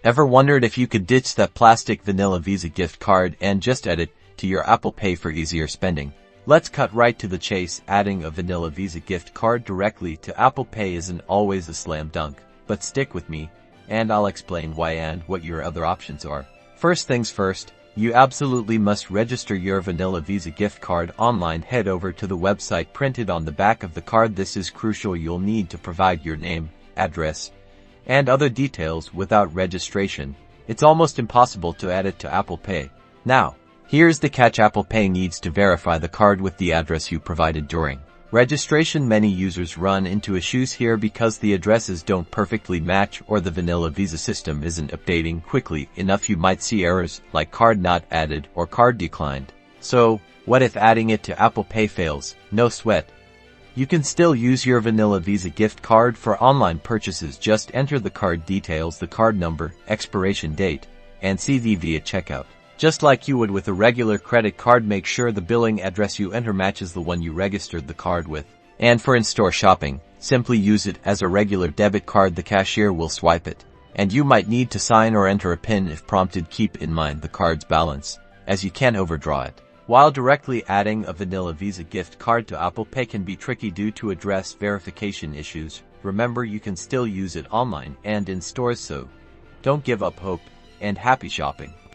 Ever wondered if you could ditch that plastic vanilla Visa gift card and just add it to your Apple Pay for easier spending? Let's cut right to the chase. Adding a vanilla Visa gift card directly to Apple Pay isn't always a slam dunk, but stick with me, and I'll explain why and what your other options are. First things first, you absolutely must register your vanilla Visa gift card online. Head over to the website printed on the back of the card. This is crucial. You'll need to provide your name, address, and other details. Without registration, it's almost impossible to add it to Apple Pay. Now, here's the catch. Apple Pay needs to verify the card with the address you provided during registration. Many users run into issues here because the addresses don't perfectly match or the vanilla Visa system isn't updating quickly enough. You might see errors like card not added or card declined. So, what if adding it to Apple Pay fails? No sweat. You can still use your vanilla Visa gift card for online purchases. Just enter the card details, the card number, expiration date, and CVV at checkout. Just like you would with a regular credit card, make sure the billing address you enter matches the one you registered the card with. And for in-store shopping, simply use it as a regular debit card. The cashier will swipe it, and you might need to sign or enter a PIN if prompted. Keep in mind the card's balance, as you can overdraw it. While directly adding a vanilla Visa gift card to Apple Pay can be tricky due to address verification issues, remember you can still use it online and in stores, so don't give up hope, and happy shopping.